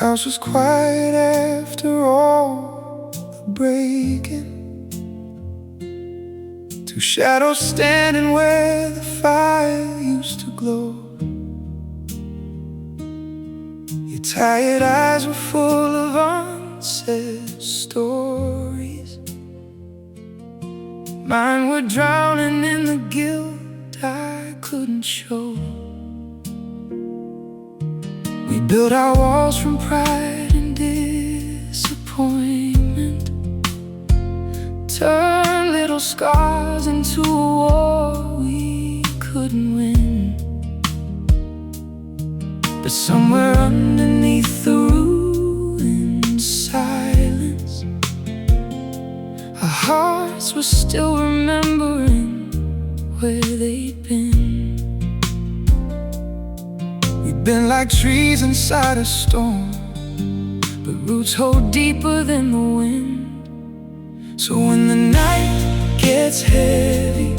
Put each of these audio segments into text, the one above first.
house was quiet after all the breaking. Two shadows standing where the fire used to glow. Your tired eyes were full of unsaid stories. Mine were drowning in the guilt I couldn't show. We built our walls from pride and disappointment, turned little scars into a war we couldn't win. But somewhere underneath the ruined silence, our hearts were still remembering where they'd been. We've been like trees inside a storm, but roots hold deeper than the wind. So when the night gets heavy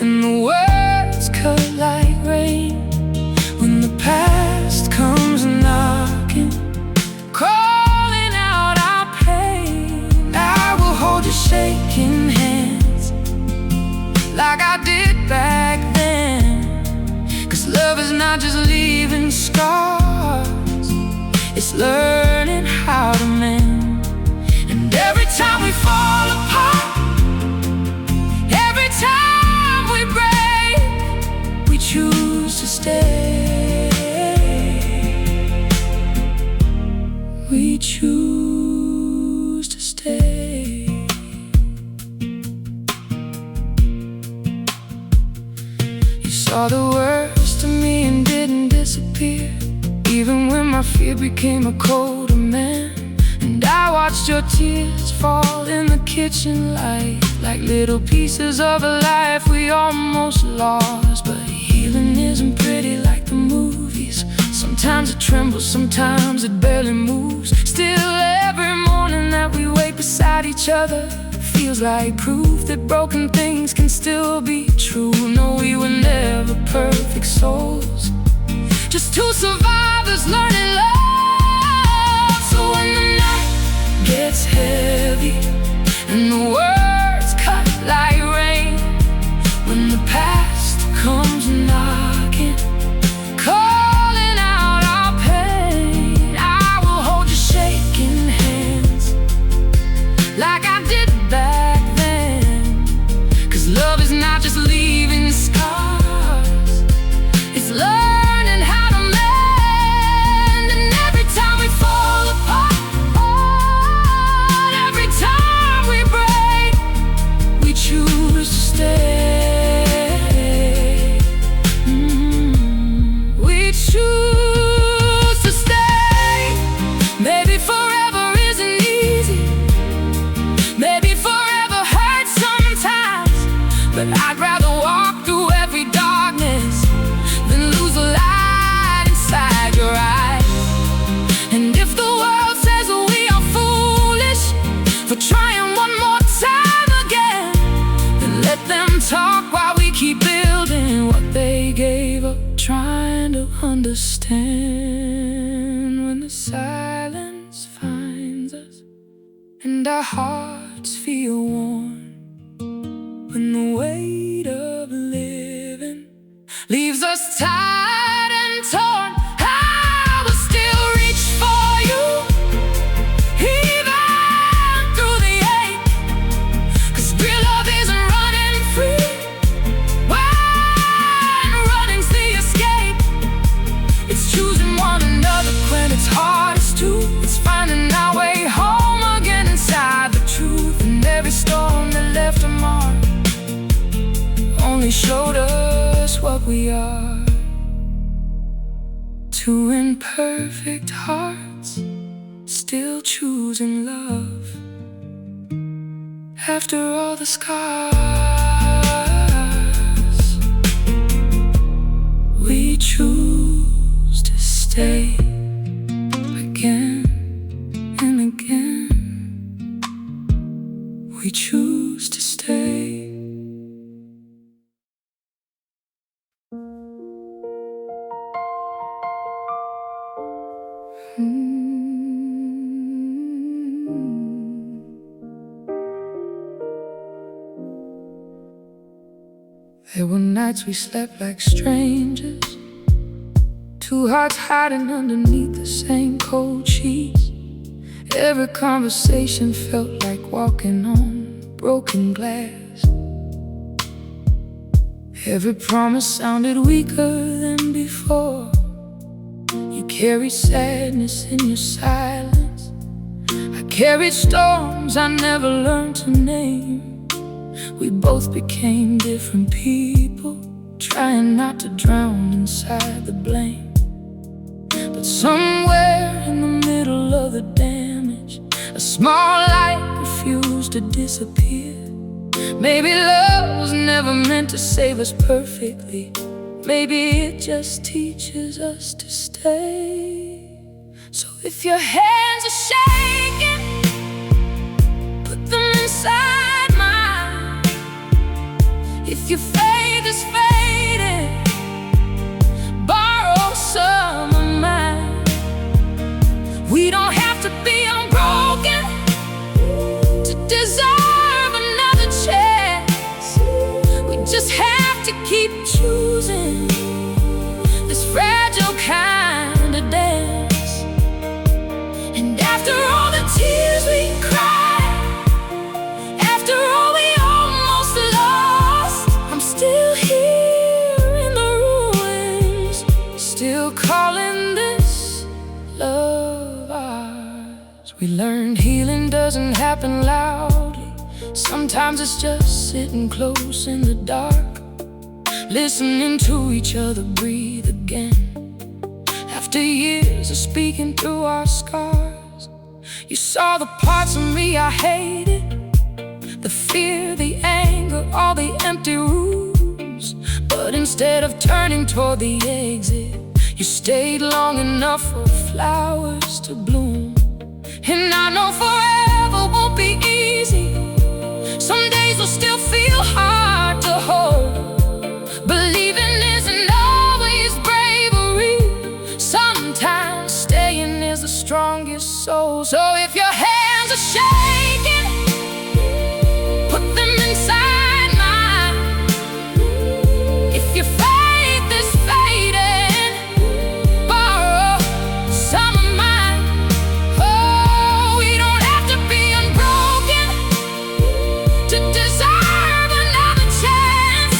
and the words cut like rain, when the past comes knocking, calling out our pain, I will hold your shaking hands like I did back then. 'Cause love is not just leaving scars, it's learning how to mend. And every time we fall apart, every time we break, we choose to stay. We choose to stay. You saw the worst of me and didn't disappear, even when my fear became a colder man. And I watched your tears fall in the kitchen light, like little pieces of a life we almost lost. But healing isn't pretty like the movies. Sometimes it trembles, sometimes it barely moves. Still, every morning that we wake beside each other feels like proof that broken things can still be true. No, we were never perfect souls, just two survivors learning love. So when the night gets heavy and the words cut like rain, when the past comes knocking, calling out our pain, I will hold your shaking hands like I did back then. 'Cause love is not just leaving scars, it's learning how to mend. And every time we fall apart, every time we break, we choose to stay. We choose to stay. Maybe forever isn't easy, maybe forever hurts sometimes, but I'd rather walk through every darkness than lose the light inside your eyes. And if the world says we are foolish for trying one more time again, then let them talk while we keep building what they gave up trying to understand. When the silence finds us and our hearts feel worn, when the weight of living leaves us tired and torn, I will still reach for you, even through the ache. 'Cause real love isn't running free when running's the escape. It's choosing one another when it's hardest to. It's finding our way home again inside the truth. And every storm that left a mark only showed us what we are. Two imperfect hearts still choosing love after all the scars. We choose to stay again and again. We choose to stay. Mm-hmm. There were nights we slept like strangers, two hearts hiding underneath the same cold sheets. Every conversation felt like walking on broken glass. Every promise sounded weaker than before. You carried sadness in your silence, I carried storms I never learned to name. We both became different people, trying not to drown inside the blame. But somewhere in the middle of the damage, a small light refused to disappear. Maybe love was never meant to save us perfectly. Maybe it just teaches us to stay. So if your hands are shaking, put them inside mine. If your faith is fading, borrow some of mine. We don't have to be unbroken to deserve another chance. We just have to keep choosing this fragile kind of dance. And after all the tears we cried, after all we almost lost, I'm still here in the ruins, still calling this love ours. We learned healing doesn't happen loudly. Sometimes it's just sitting close in the dark, listening to each other breathe again. After years of speaking through our scars, you saw the parts of me I hated, the fear, the anger, all the empty rooms. But instead of turning toward the exit, you stayed long enough for flowers to bloom. And I know forever won't be easy. Some days will still feel hard to hold. Believing isn't always bravery. Sometimes staying is the strongest soul. So if your hands are shaking, put them inside mine. If your faith is fading, borrow some of mine. Oh, we don't have to be unbroken to deserve another chance.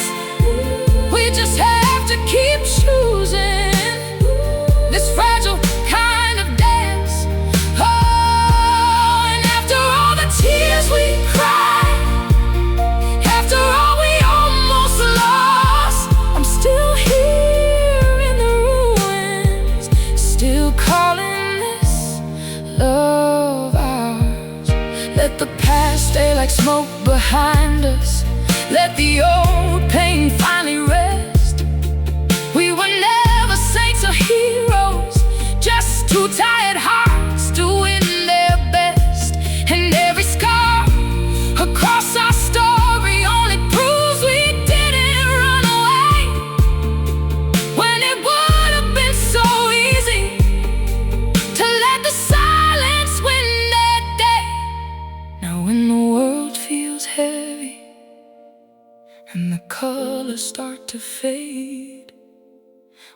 We just have to keep choosing this fragile kind of dance. Oh, and after all the tears we cried, after all we almost lost, I'm still here in the ruins, still calling this love ours. Let the past stay like smoke behind us. Let the old pain finally rest. We were never saints or heroes, just two tired hearts doing their best. And every scar across our story only proves we didn't run away, when it would have been so easy to let the silence win that day. Now when the world feels heavy and the colors start to fade,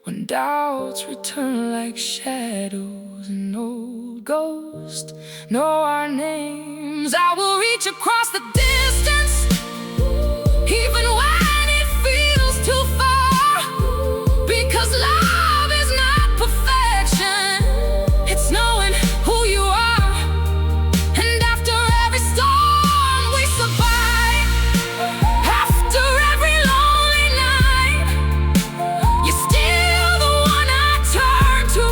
when doubts return like shadows and old ghosts know our names, I will reach across the distance, even when it feels too far. Because love is not perfection, it's knowing who you are. And after every storm we survive, after every lonely night, you're still the one I turn to,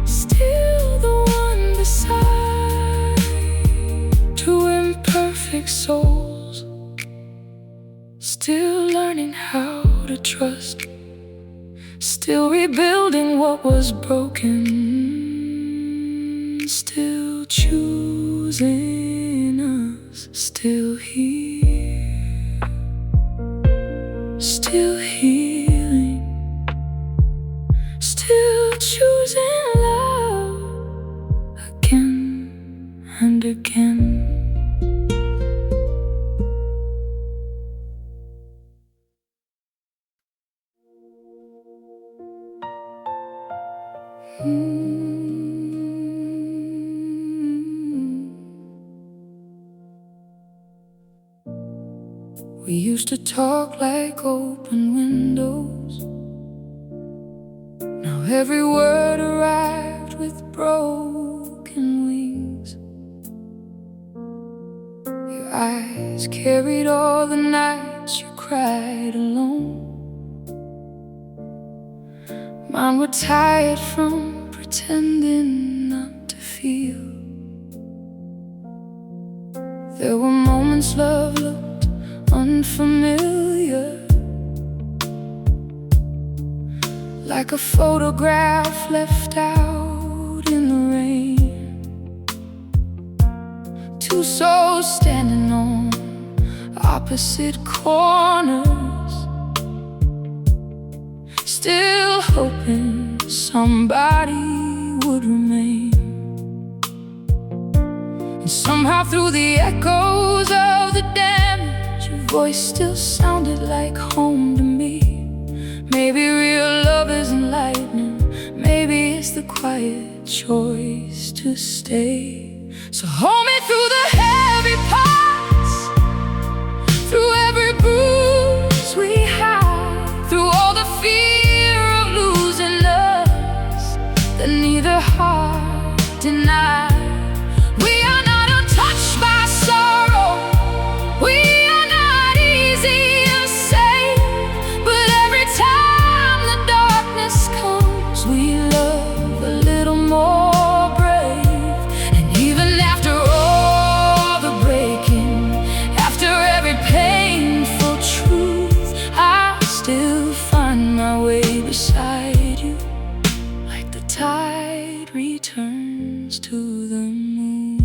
still the one beside. Two imperfect souls, still learning how to trust, still rebuilding what was broken, still choosing us, still here, still healing, still choosing love again and again. We used to talk like open windows. Now every word arrived with broken wings. Your eyes carried all the nights you cried alone. Mine were tired from pretending not to feel. There were moments love looked unfamiliar, like a photograph left out in the rain. Two souls standing on opposite corners, still hoping somebody would remain. And somehow through the echoes of the damage, your voice still sounded like home to me. Maybe real love isn't lightning, maybe it's the quiet choice to stay. So hold me through the heavy parts, through every bruise we had, through all the fear of losing us that neither heart denied. We are not untouched by sorrow, we are not easy to save, but every time the darkness comes, we love a little more brave. And even after all the breaking, after every painful truth, I still find my way beside you, like the tide returns to the moon.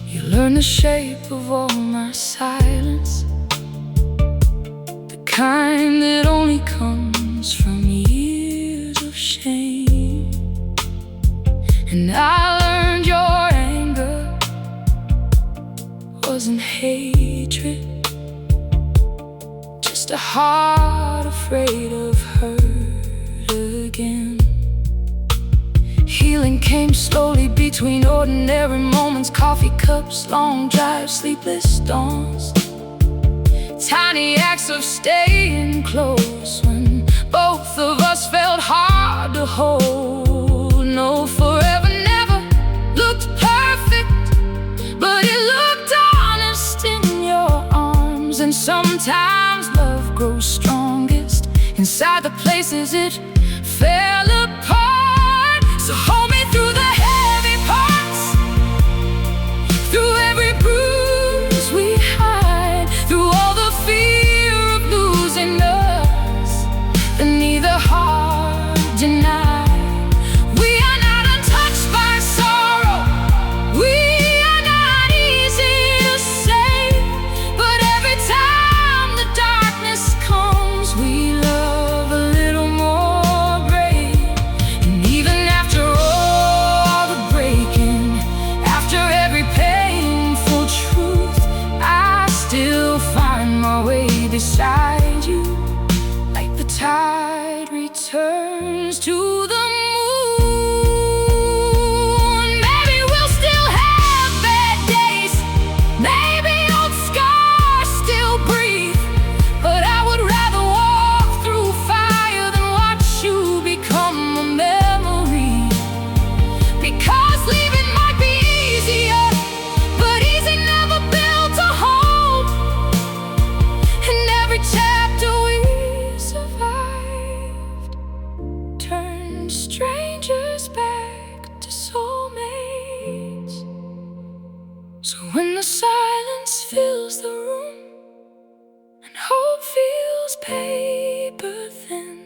You learn the shape of all my silence, the kind that only comes from years of shame. And I learned your anger wasn't hatred, just a heart afraid of hurt again. Healing came slowly between ordinary moments, coffee cups, long drives, sleepless dawns, tiny acts of staying close when both of us felt hard to hold. No, forever never looked perfect, but it looked honest in your arms. And sometimes love grows strongest inside the places it fell apart. So hold me through the heavy parts, through every bruise we hide, through all the fear of losing us that neither heart denied. We are not untouched by sorrow, we are not easy to save, but every time the darkness comes, we love a little more brave. And even after all the breaking, after every painful truth, I still find my way beside you, like the tide returns to the moon. Maybe we'll still have bad days, maybe old scars still breathe, but I would rather walk through fire than watch you become a memory. Because leaving might be easier, but easy never built a home. And every chapter we survived turned strangers back to soulmates. So when the silence fills the room and hope feels paper thin,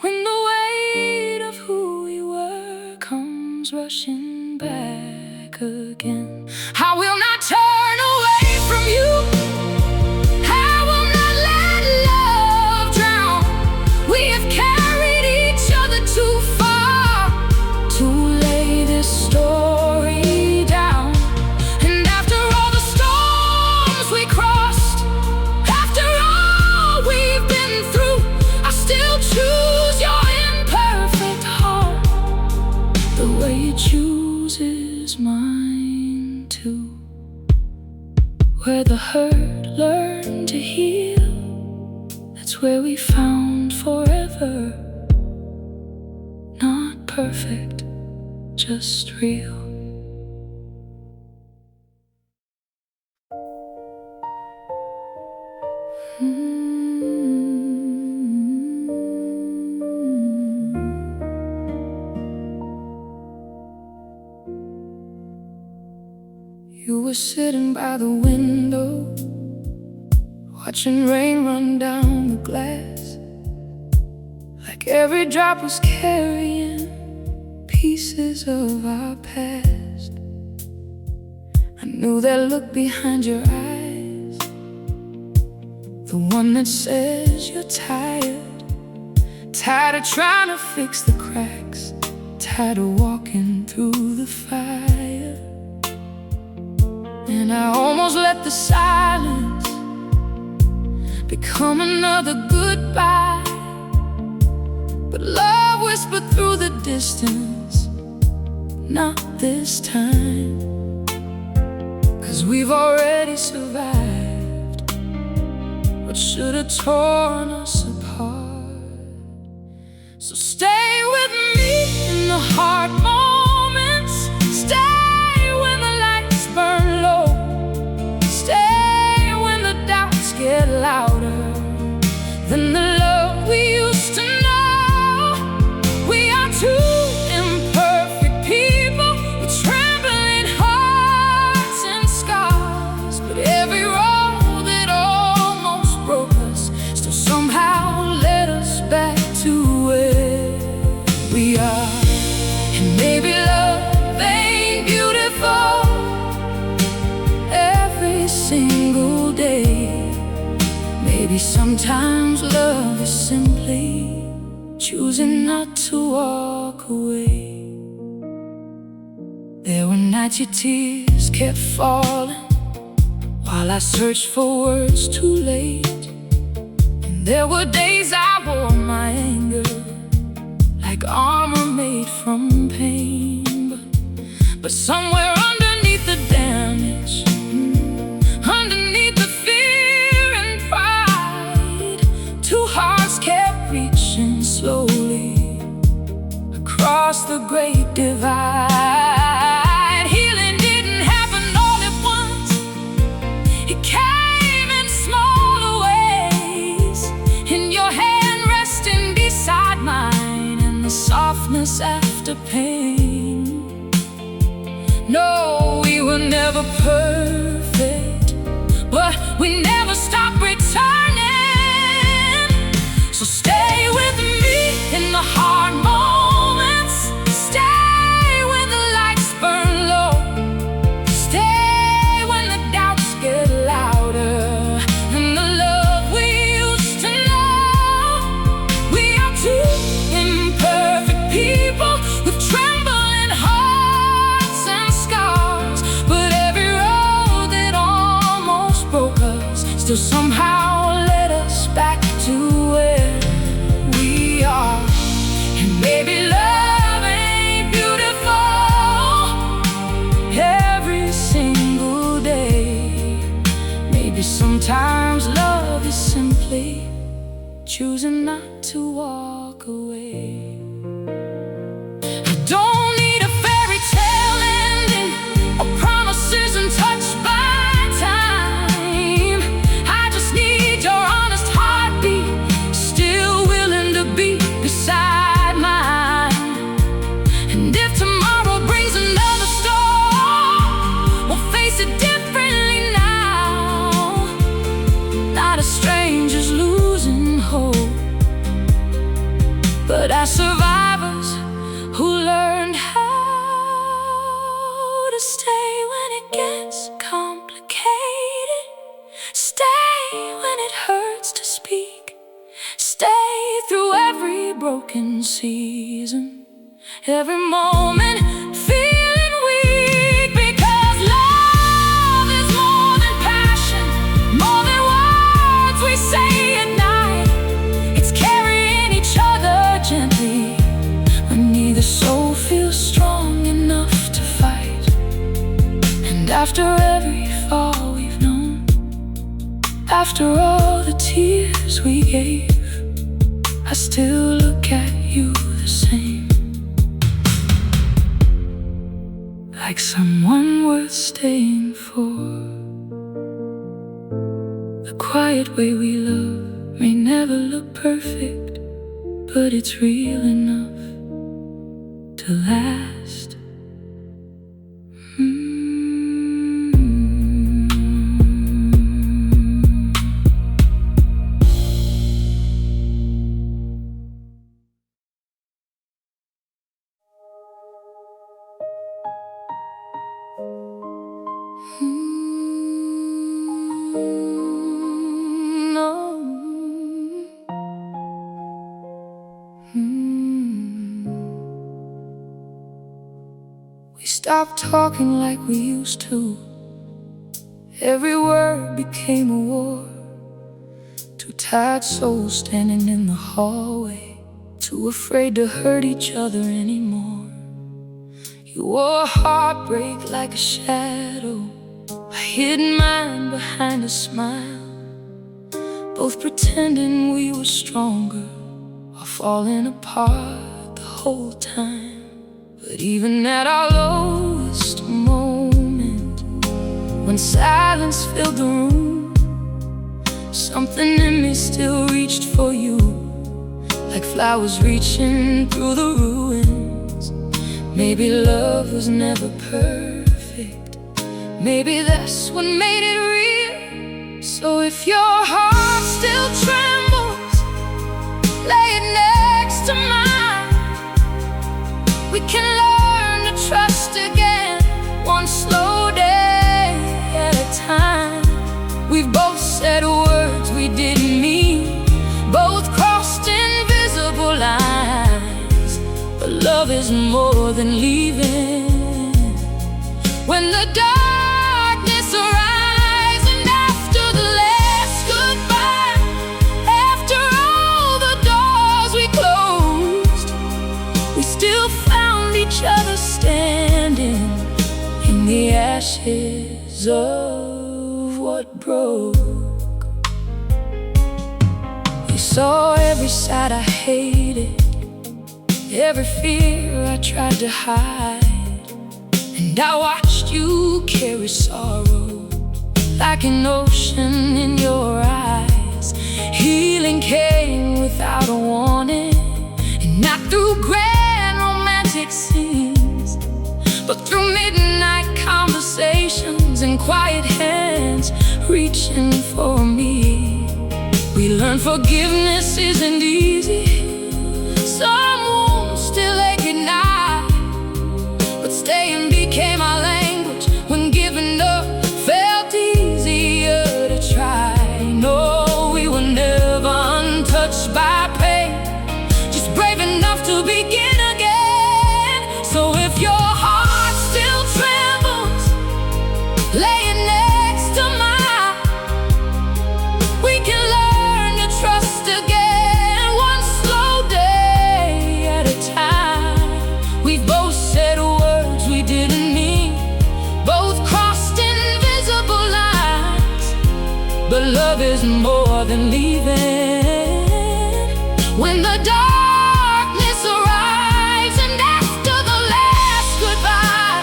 when the weight of who we were comes rushing back again, I will not turn away from you, I will not let love drown. We have carried each other too far to lay this story down. And after all the storms we crossed, after all we've been through, I still choose your imperfect heart the way it chooses mine too. where the hurt learned to heal. That's where we found forever. Not perfect, just real. You were sitting by the window, watching rain run down the glass, like every drop was carrying pieces of our past. I knew that look behind your eyes, the one that says you're tired, tired of trying to fix the cracks, tired of walking through the fire. And I almost let the silence become another goodbye, but love whispered through the distance, not this time. 'Cause we've already survived what should have torn us apart. So stay with me in the hard moments, stay when the lights burn low, stay when the doubts get louder than the love we used to know. We are two imperfect people with trembling hearts and scars, but every road that almost broke us still somehow led us back to where we are. And maybe love ain't beautiful every single day. Maybe sometimes love is simply choosing not to walk away. There were nights your tears kept falling while I searched for words too late. And there were days I wore my anger like armor made from pain. But somewhere underneath the damage, underneath the fear and pride, two hearts kept reaching slowly across the great divide. Healing didn't happen all at once, it came in smaller ways, in your hand resting beside mine, and the softness after pain. No, we were never perfect, but we never stopped returning. So stay with me in the hard moments, stay when the lights burn low, stay when the doubts get louder than the love we used to know. We are two imperfect people with trembling hearts and scars, but every road that almost broke us still somehow led us back to where we are. And maybe love ain't beautiful every single day. Maybe sometimes love is simply choosing not to walk away. I don't need a fairy tale ending or promises untouched by time. I just need your honest heartbeat, still willing to be beside mine. And if tomorrow brings another storm, we'll face it differently now. Not as strangers losing hope, but as survivors who learned how to stay when it gets complicated, stay when it hurts to speak, stay through every broken season, every moment feeling weak. Because love is more than passion, more than words we say at night. It's carrying each other gently when neither soul feels strong enough to fight. And after every fall we've known, After all the tears we gave, I still look at you the same, like someone worth staying for. The quiet way we love may never look perfect, but it's real enough to last. We stopped talking like we used to. Every word became a war. Two tired souls standing in the hallway, too afraid to hurt each other anymore. You wore heartbreak like a shadow, I hid mine behind a smile, both pretending we were stronger, while falling apart the whole time. But even at our lowest moment, when silence filled the room, something in me still reached for you, like flowers reaching through the ruins. Maybe love was never perfect, maybe that's what made it real. So if your heart still trembles, lay it next to mine. We can learn to trust again, one slow day at a time. We've both said words we didn't mean, both crossed invisible lines. But love is more than leaving. When the darkness arrives, and after the last goodbye, after all the doors we closed, we still found each other standing in the ashes of what broke. You saw every side I hated, every fear I tried to hide, and I watched you carry sorrow like an ocean in your eyes. Healing came without a warning, and not through grand romantic scenes, but through midnight conversations and quiet hands reaching for me. We learned forgiveness isn't easy. Some wounds still ache at night, but staying became our language. When giving up felt easier to try. No, we were never untouched by pain, just brave enough to begin again. So if your heart still trembles, lay it next to mine. We can learn to trust again, one slow day at a time. We've both said words we didn't mean, both crossed invisible lines. But love is more than leaving. When the darkness arrives, and after the last goodbye,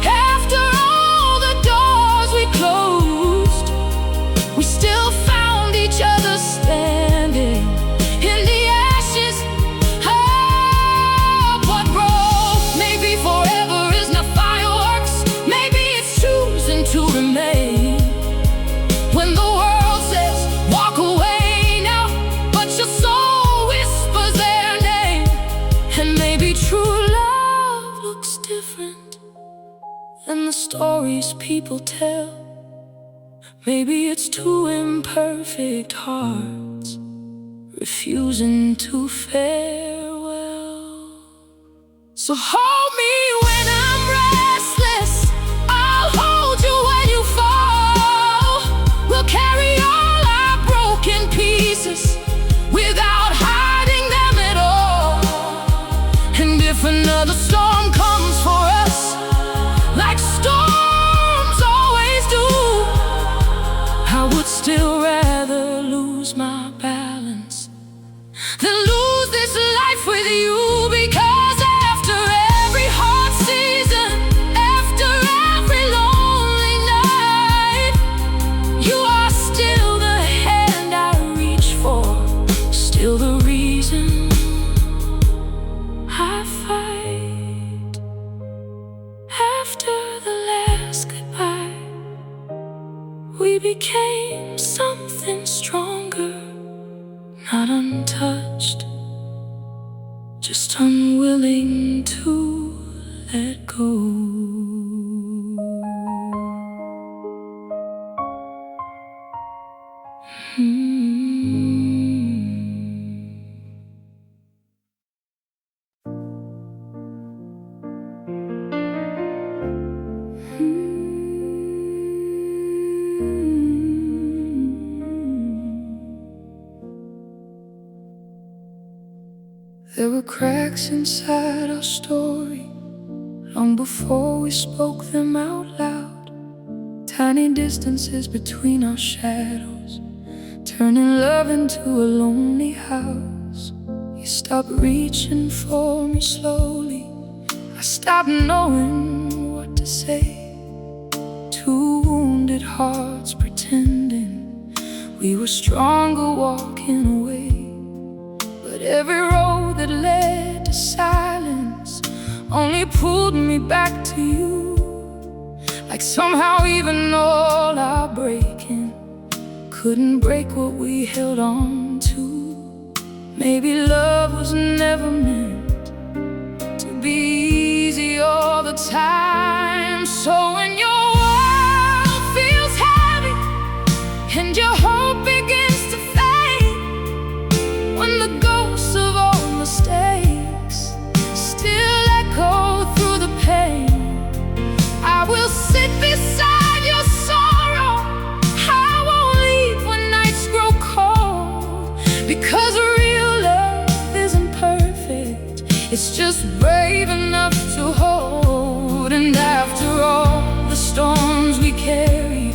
after all the doors we closed, we still found each other standing in the ashes of what broke. Maybe forever is not fireworks, maybe it's choosing to remain. When the world says walk away now, but your soul whispers their name. And maybe true love looks different than the stories people tell. Maybe it's two imperfect hearts refusing to farewell. So hold me when I'm restless, I'll hold you when you fall. We'll carry all our broken pieces without hiding them at all. And if another storm comes for us, like storms always do, I would still rather became something stronger, not untouched, just unwilling to let go. There were cracks inside our story, long before we spoke them out loud. Tiny distances between our shadows, turning love into a lonely house. You stopped reaching for me slowly, I stopped knowing what to say. Two wounded hearts pretending we were stronger walking away. But every road that led to silence only pulled me back to you. Like somehow even all our breaking couldn't break what we held on to. Maybe love was never meant to be easy all the time. So when your world feels heavy and your hope begins to fade, when the ghosts of all mistakes still echo through the pain, I will sit beside your sorrow. I won't leave when nights grow cold, because real love isn't perfect, it's just brave enough to hold. And after all the storms we carry,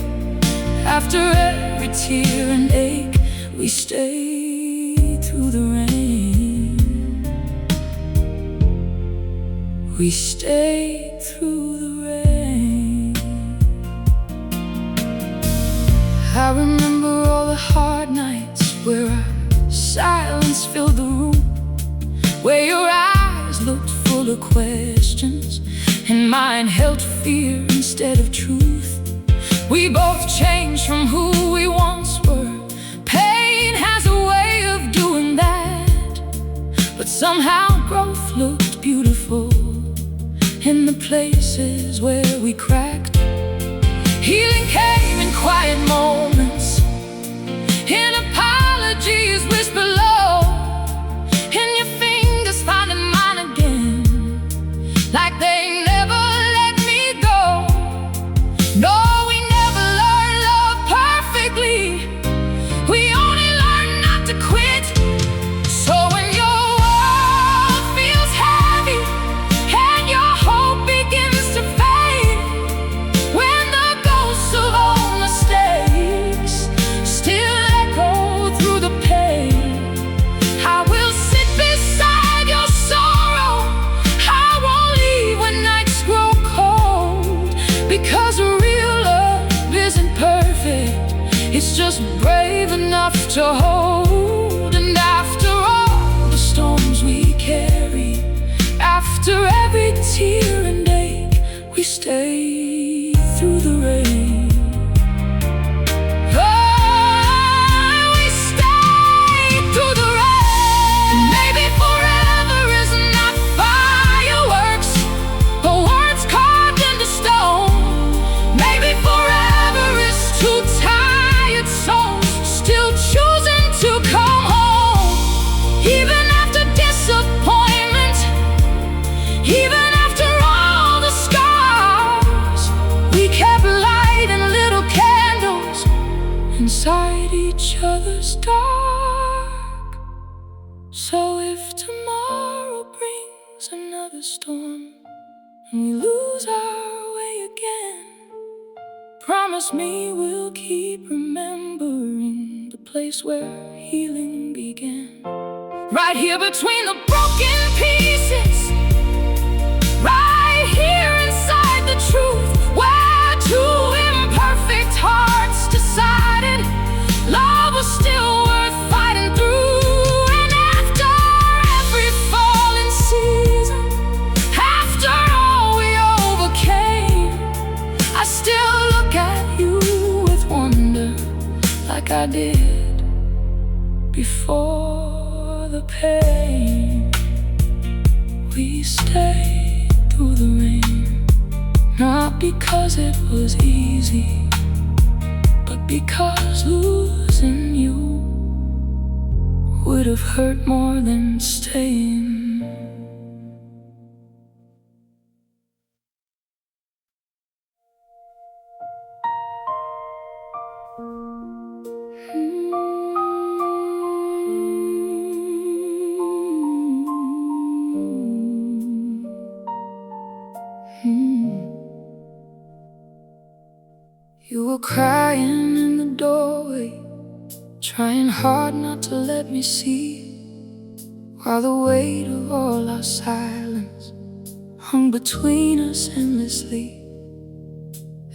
after every tear and ache, we stay through the rain. We stay through the rain. I remember all the hard nights where our silence filled the room, where your eyes looked full of questions and mine held fear instead of truth. We both changed from who we once were. Pain has a way of doing that, but somehow growth looked beautiful in the places where we cracked. Healing came in quiet moments, in apologies whispered low, in your fingers finding mine again, like they never let me go. No, we never learned love perfectly, we only learned not to quit. So when your world feels heavy and your hope begins to fade, when the ghosts of old mistakes still echo through the pain, I will sit beside your sorrow. I won't leave when nights grow cold, because real love isn't perfect, it's just brave enough to hold. And after all the storms we carry, after every tear and ache, we stay through the rain. Oh, we stay through the rain. Maybe forever is not fireworks or words carved into stone. Maybe forever is two tired souls still choosing to come home. Even after disappointment, even after all the scars, we kept lighting little candles inside each other's dark. So if tomorrow brings another storm and we lose our way again, promise me we'll keep remembering the place where healing began. Right here between the broken pieces, right here inside the truth, where two imperfect hearts decided love was still worth fighting through. And after every fallen season, after all we overcame, I still look at you with wonder. I did before the pain. We stayed through the rain, not because it was easy, but because losing you would have hurt more than staying. You were crying in the doorway, trying hard not to let me see, while the weight of all our silence hung between us endlessly.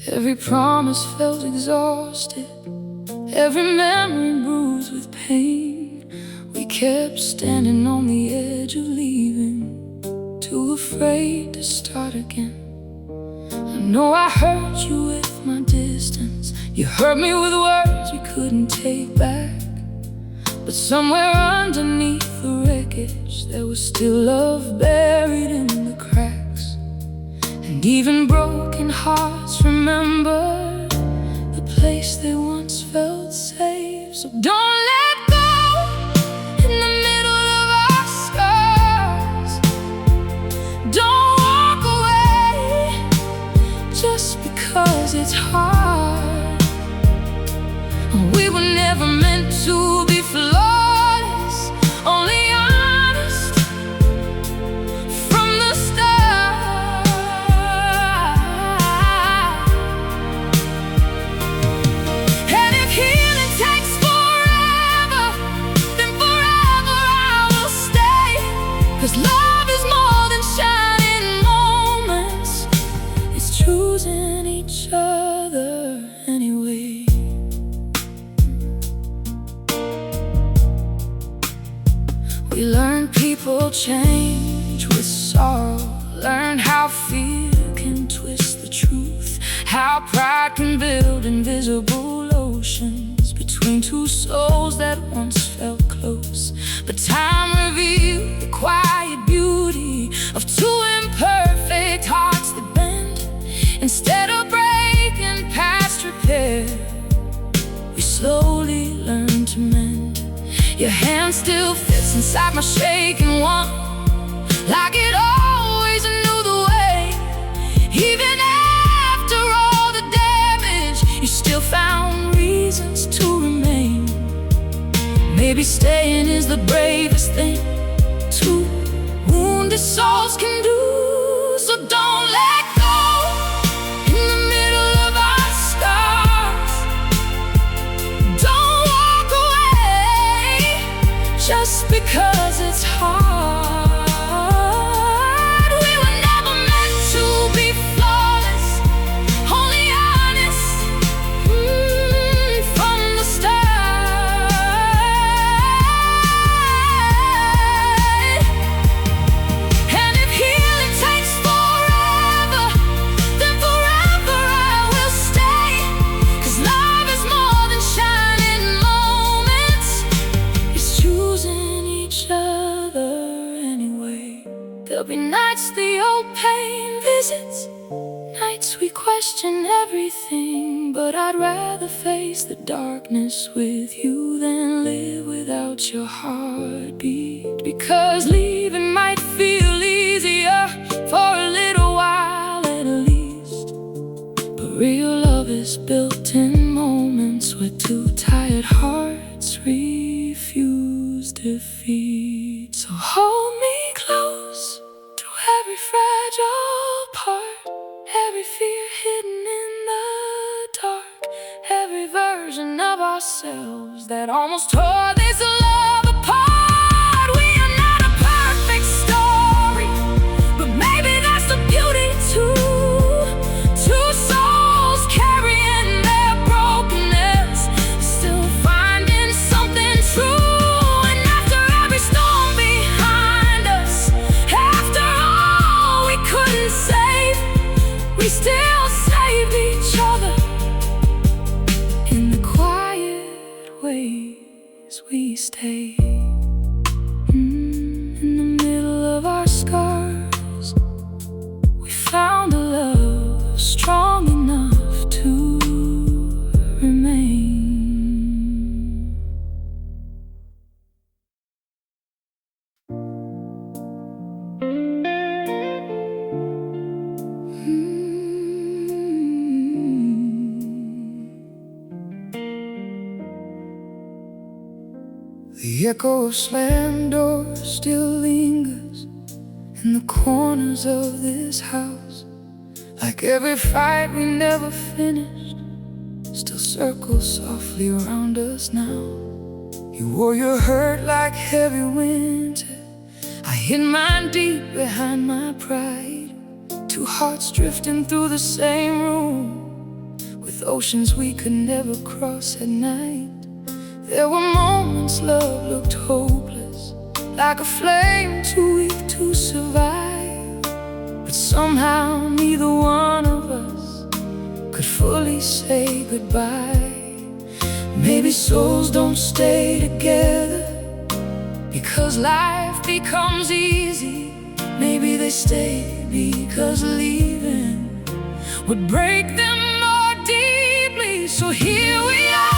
Every promise felt exhausted, every memory bruised with pain. We kept standing on the edge of leaving, too afraid to start again. I know I hurt you with my distance, you hurt me with words we couldn't take back. But somewhere underneath the wreckage, there was still love buried in the cracks. And even broken hearts remember the place they once felt safe. So don't let go in the middle of our scars. Don't walk away just because it's hard. We were never meant to be flawless, only honest from the start. And if healing takes forever, then forever I will stay. 'Cause love is more than shining moments, it's choosing each other anyway. We learned people change with sorrow, learned how fear can twist the truth, how pride can build invisible oceans between two souls that once felt close. But time revealed the quiet beauty of two imperfect hearts that bend. Instead of breaking past repair, we slowly learn to mend. Your hand still fits inside my shaking one, like it always knew the way. Even after all the damage, you still found reasons to remain. Maybe staying is the bravest thing two wounded souls can do. So don't let go in the middle of our scars. Don't walk away just because it's hard. We were never meant to be flawless, only honest from the start. And if healing takes forever, then forever I will stay. 'Cause love is more than shining moments, it's choosing each other anyway. There'll be nights the old pain visits, nights we question everything. But I'd rather face the darkness with you than live without your heartbeat. Because leaving might feel easier for a little while at least, but real love is built in moments where two tired hearts refuse defeat. So hold me close through every fragile part, every fear hidden in the dark, every version of ourselves that almost tore this love apart. We are not a perfect story, but maybe that's the beauty too. Two souls carrying their brokenness, still finding something true. And after every storm behind us, after all we couldn't save, we still saved each other in the quiet say. In the middle of our scars, we found a love strong enough to remain. The echo of slammed doors still lingers in the corners of this house. Like every fight we never finished still circles softly around us now. You wore your hurt like heavy winter, I hid mine deep behind my pride. Two hearts drifting through the same room, with oceans we could never cross at night. There were moments love looked hopeless, like a flame too weak to survive. But somehow neither one of us could fully say goodbye. Maybe souls don't stay together because life becomes easy. Maybe they stay because leaving would break them more deeply. So here we are,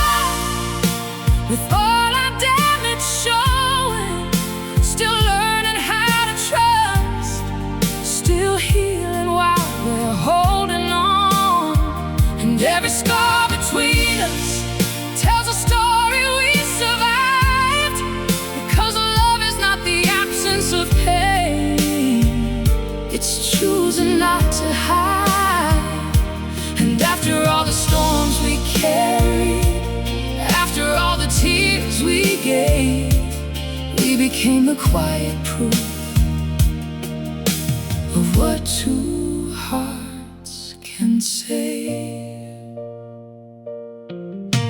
with all our damage showing, still learning how to trust, still healing while we're holding on. And every scar between us tells a story we survived, because love is not the absence of pain, it's choosing not to hide. And after all the storms we carried, after all the tears we gave, we became the quiet proof of what two hearts can say.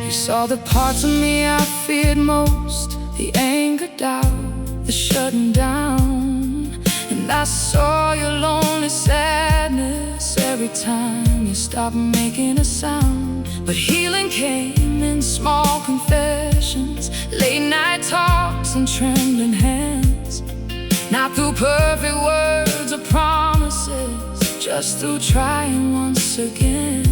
You saw the parts of me I feared most, the anger, doubt, the shutting down. And I saw your lonely sadness every time you stopped making a sound. But healing came in small confessions, late night talks and trembling hands. Not through perfect words or promises, just through trying once again.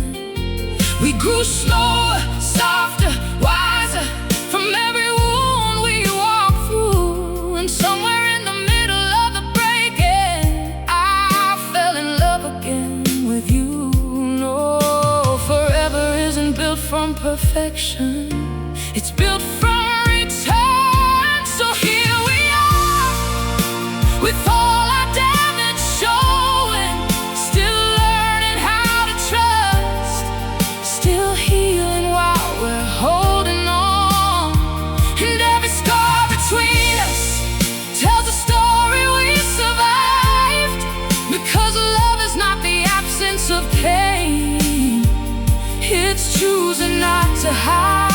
We grew slower, softer, wiser, from every wound we walked through. And somewhere in the middle of the breaking, I fell in love again with you. No, forever isn't built from perfection, it's built from return. So here we are, with all our damage showing, still learning how to trust, still healing while we're holding on. And every scar between us tells a story we survived, because love is not the absence of pain, it's choosing not to hide.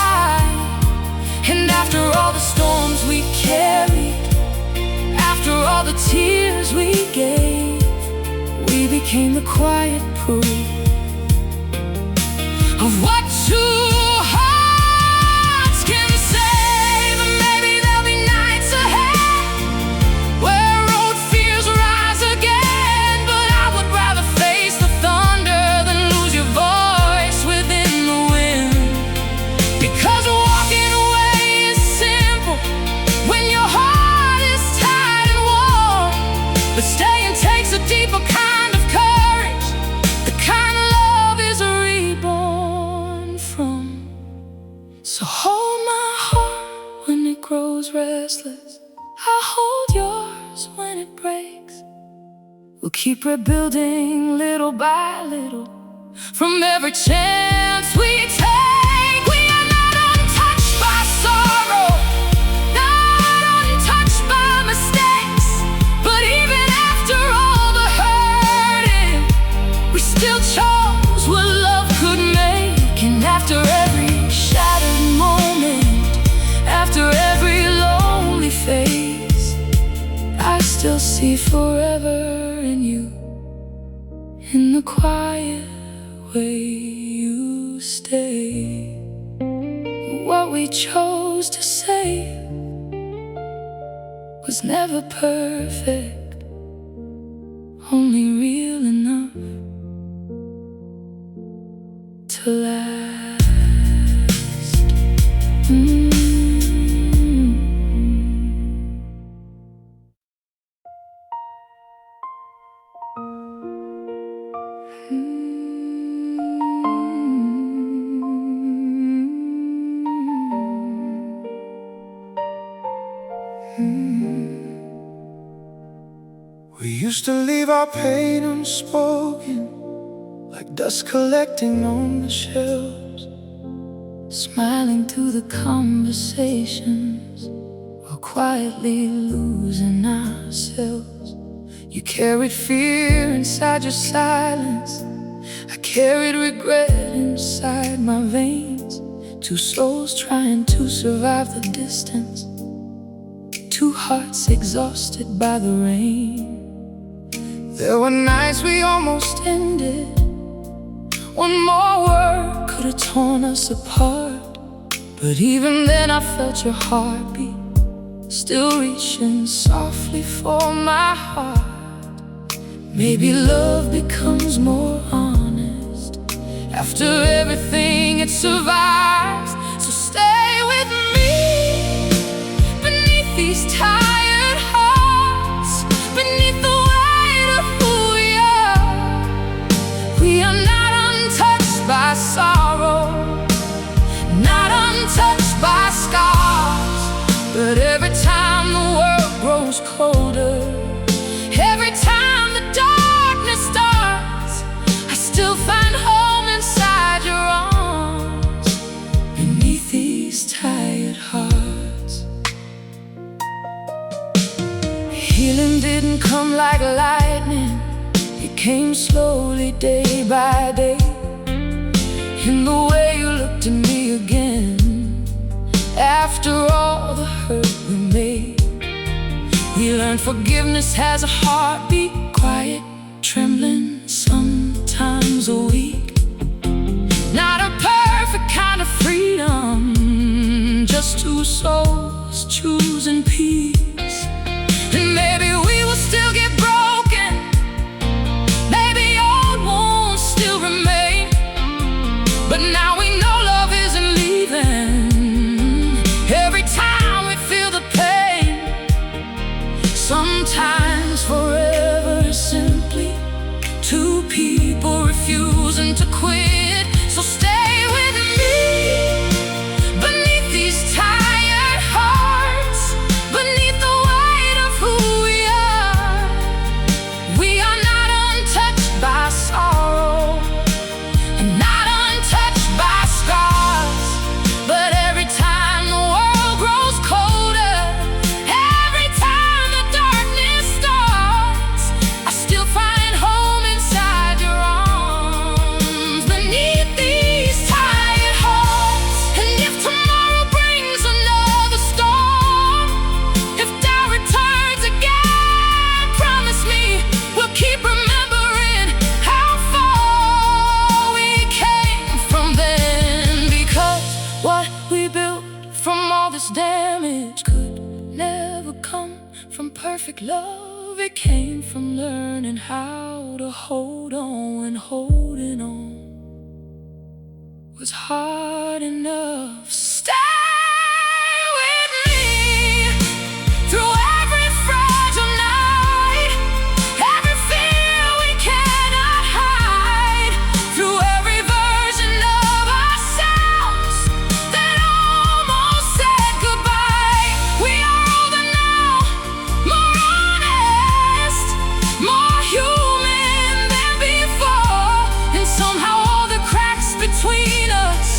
And after all the storms we carried, after all the tears we gave, we became the quiet proof of what two hearts can say. But maybe there'll be nights ahead where old fears rise again. But I would rather face the thunder than lose your voice within the wind, because walking away is simple when your heart is tired and warm. But staying takes a deeper kind of courage, the kind of love is reborn from. So hold my heart when it grows restless, I'll hold yours when it breaks. We'll keep rebuilding little by little from every chance we take. We are not untouched by sorrow, not untouched by mistakes. But even after all the hurting, we still chose what love could make. And after every shattered moment, after every lonely phase, I still see forever in you, in the quiet way you stay. What we chose to say was never perfect, only real enough to last. We used to leave our pain unspoken, like dust collecting on the shelves, smiling through the conversations while quietly losing ourselves. You carried fear inside your silence, I carried regret inside my veins. Two souls trying to survive the distance, two hearts exhausted by the rain. There were nights we almost ended, one more word could have torn us apart. But even then I felt your heartbeat, still reaching softly for my heart. Maybe love becomes more honest after everything it survives. So stay with me beneath these tired hearts, beneath the weight of who we are. We are not untouched by sorrow, not untouched by scars. But every time the world grows colder, every time the darkness starts, I still find home inside your arms, beneath these tired hearts. Healing didn't come like lightning, it came slowly day by day. In the way you looked at me again, after all the hurt we made. We learned forgiveness has a heartbeat, quiet, trembling, sometimes weak. Not a perfect kind of freedom, just two souls choosing peace. And maybe we will still get broken, maybe old wounds still remain, but now we know love isn't leaving. Every time we feel the pain, sometimes forever is simply two people refusing to quit. So stay with me beneath these tired hearts, beneath the weight of who we are. We are not untouched by sorrow and not untouched by scars. But every time the world grows colder, every time the darkness starts, I still find home inside your arms, beneath these tired hearts. And if tomorrow brings another storm, if doubt returns again, promise me we'll keep remembering how far we came from then. Because what we built from all this damage could never come from perfect love. It came from learning how to hold on when holding on was hard enough. Stay with me through every fragile night, every fear we cannot hide, through every version of ourselves that almost said goodbye. We are older now, more honest, more human than before. And somehow all the cracks between us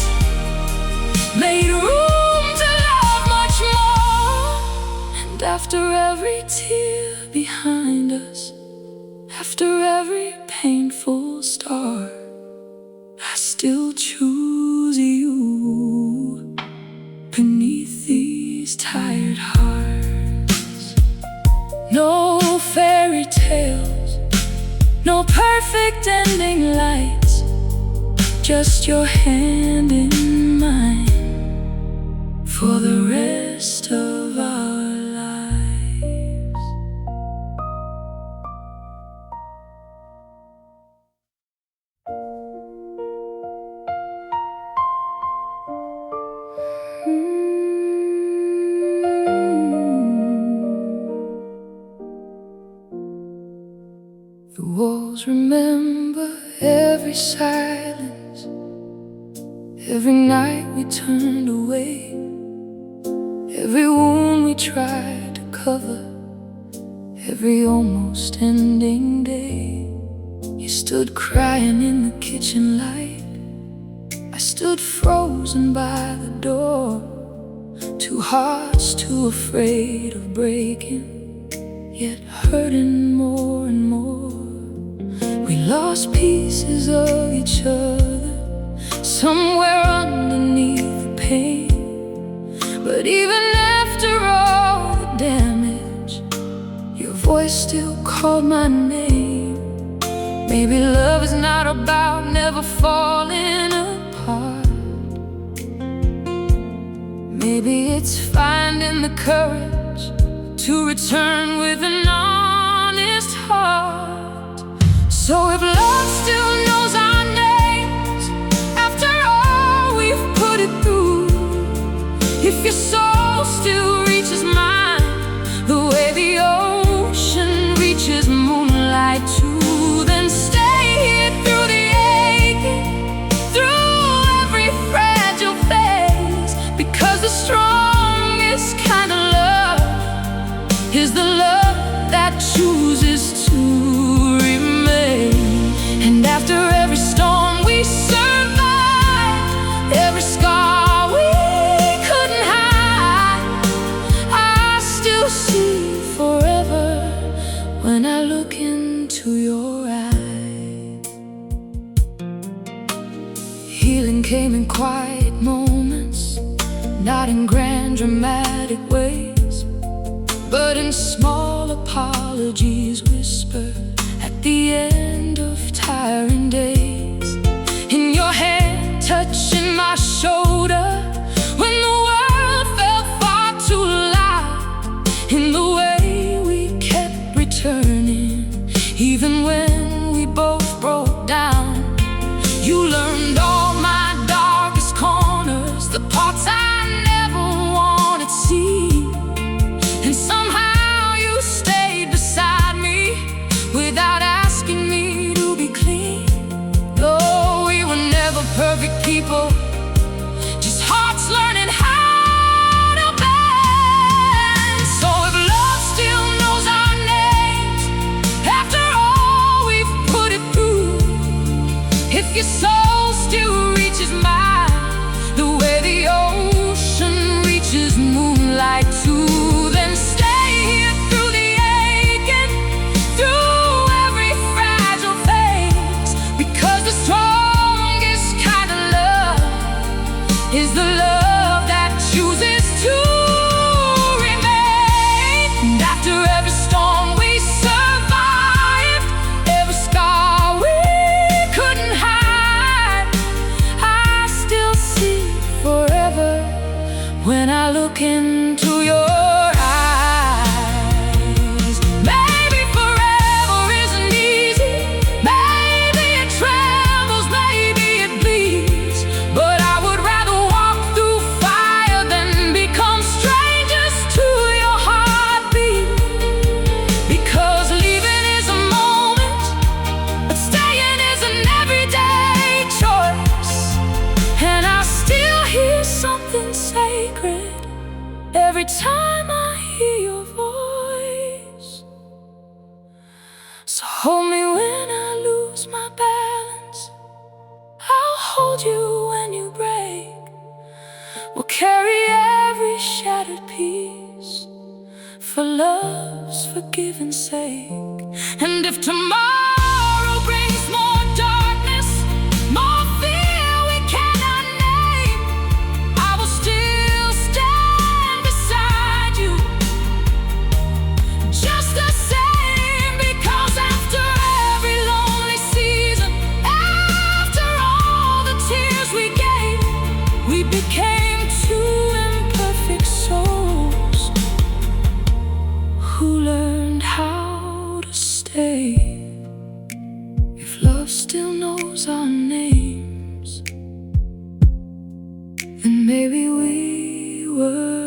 made room to love much more. And after every tear behind us, after every painful star, I still choose you beneath these tired hearts. No fairy tales, no perfect ending lights, just your hand in mine for the rest of our lives. walls remember every silence, every night we turned away, every wound we tried to cover, every almost ending day. You stood crying in the kitchen light, I stood frozen by the door. Two hearts too afraid of breaking, yet hurting more and more. We lost pieces of each other somewhere underneath the pain. But even after all the damage, your voice still called my name. Maybe love is not about never falling apart. Maybe it's finding the courage to return with an honest heart. So if love still knows our names, after all we've put it through, if your soul still reaches mine the way the ocean reaches moonlight too, then stay here through the aching, through every fragile phase. Because the strongest kind of love is the love that chooses to remain. And after every storm we survived, every scar we couldn't hide, I still see forever when I look into your eyes. Healing came in quiet moments, not in grand dramatic ways, but in small apologies whispered at the end of tiring days. In your hand touching my shoulder when the world felt far too loud. In the way we kept returning even when we both broke down. You learned all my darkest corners, the parts I never wanted to see. And somehow you stayed beside me without asking me to be clean. No, we were never perfect people, just hearts learning how to bend. So if love still knows our names, after all we've put it through, if your soul still reaches mine the way the ocean reaches moonlight too, then stay here through the aching, through every fragile phase. Because the strongest kind of love is the love that chooses to remain. And after every storm we survived, every scar we couldn't hide, I still see forever when I look into your eyes. Maybe forever isn't easy, maybe it trembles, maybe it bleeds, but I would rather walk through fire than become strangers to your heartbeat. Because leaving is a moment, but staying is an everyday choice. And I still hear something sacred every time I hear your voice. So hold me when I lose my balance, I'll hold you when you break. We'll carry every shattered piece for love's forgiven sake. And if tomorrow brings more darkness, more fear we cannot name, I will still stand beside you just the same. Because after every lonely season, after all the tears we gave, we became two imperfect souls who learned how to stay. If love still knows our names, then maybe we were